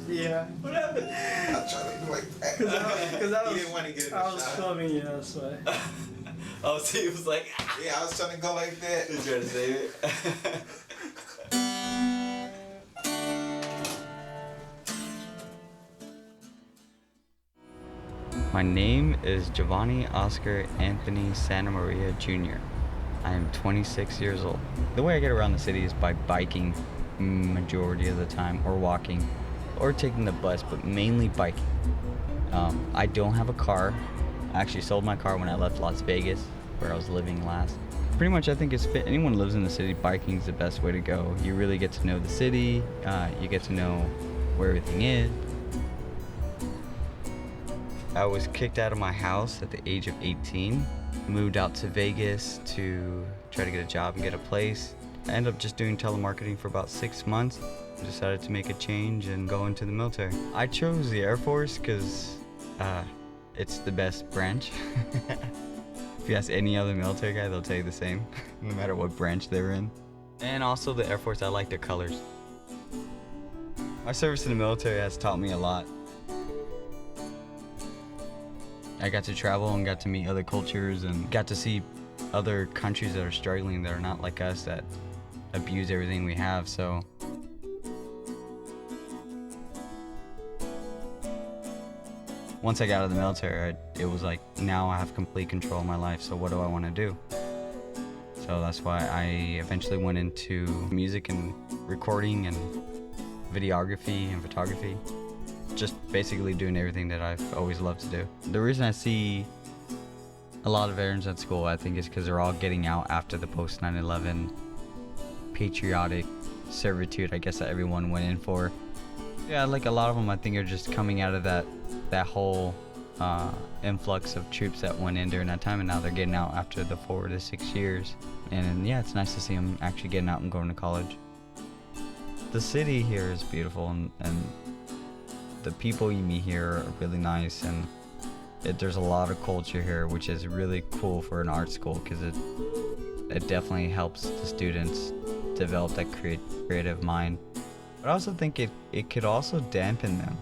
Yeah. What happened? I'm trying to do like that. Because I He was, didn't want to get in the I was shot. filming you, that's why. Oh, so he was like, Yeah, I was trying to go like that. he's trying to save it. My name is Yuvani Oscar Anthony Santamaria Jr. I am 26 years old. The way I get around the city is by biking majority of the time, or walking, or taking the bus, but mainly biking. I don't have a car. I actually sold my car when I left Las Vegas, where I was living last. Pretty much I think anyone who lives in the city, biking is the best way to go. You really get to know the city, you get to know where everything is. I was kicked out of my house at the age of 18, moved out to Vegas to try to get a job and get a place. I ended up just doing telemarketing for about 6 months. Decided to make a change and go into the military. I chose the Air Force because it's the best branch. If you ask any other military guy, they'll tell you the same, no matter what branch they're in. And also the Air Force, I like their colors. My service in the military has taught me a lot. I got to travel and got to meet other cultures and got to see other countries that are struggling, that are not like us, that abuse everything we have. So once I got out of the military, it was like, now I have complete control of my life, so what do I want to do? So that's why I eventually went into music and recording and videography and photography. Just basically doing everything that I've always loved to do. The reason I see a lot of veterans at school, I think, is because they're all getting out after the post 9/11 patriotic servitude, I guess, that everyone went in for. Yeah, like a lot of them, I think, are just coming out of that whole influx of troops that went in during that time, and now they're getting out after the 4 to 6 years. And yeah, it's nice to see them actually getting out and going to college. The city here is beautiful, and the people you meet here are really nice, and there's a lot of culture here, which is really cool for an art school, because it definitely helps the students develop that creative mind. But I also think it could also dampen them.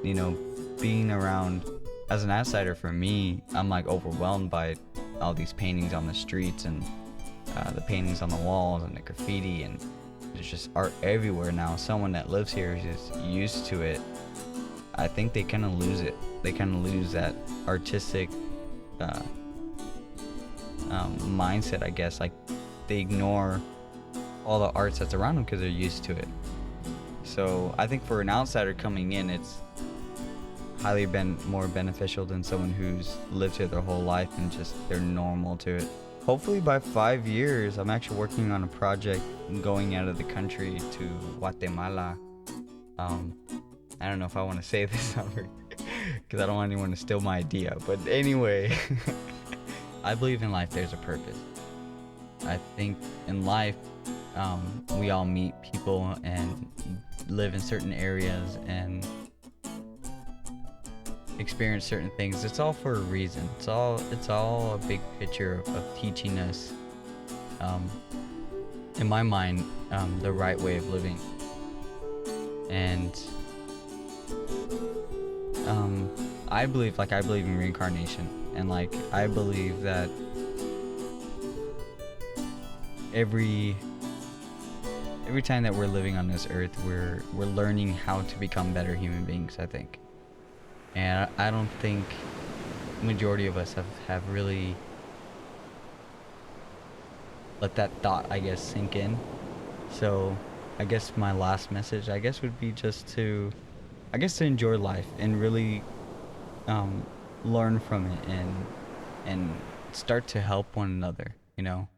You know, being around, as an outsider for me, I'm like overwhelmed by all these paintings on the streets and the paintings on the walls and the graffiti, and there's just art everywhere now. Someone that lives here is just used to it. I think they kind of lose it. They kind of lose that artistic mindset, I guess. Like, they ignore all the arts that's around them because they're used to it. So I think for an outsider coming in, it's highly more beneficial than someone who's lived here their whole life and just they're normal to it. Hopefully by 5 years, I'm actually working on a project going out of the country to Guatemala. I don't know if I want to say this because I don't want anyone to steal my idea, but anyway, I believe in life there's a purpose. I think in life, we all meet people and live in certain areas and experience certain things. It's all for a reason. It's all a big picture of teaching us, in my mind, the right way of living. And I believe in reincarnation, and like I believe that every time that we're living on this earth, we're learning how to become better human beings, I think. And I don't think the majority of us have really let that thought, I guess, sink in. So I guess my last message, I guess, would be just to enjoy life and really learn from it and start to help one another, you know.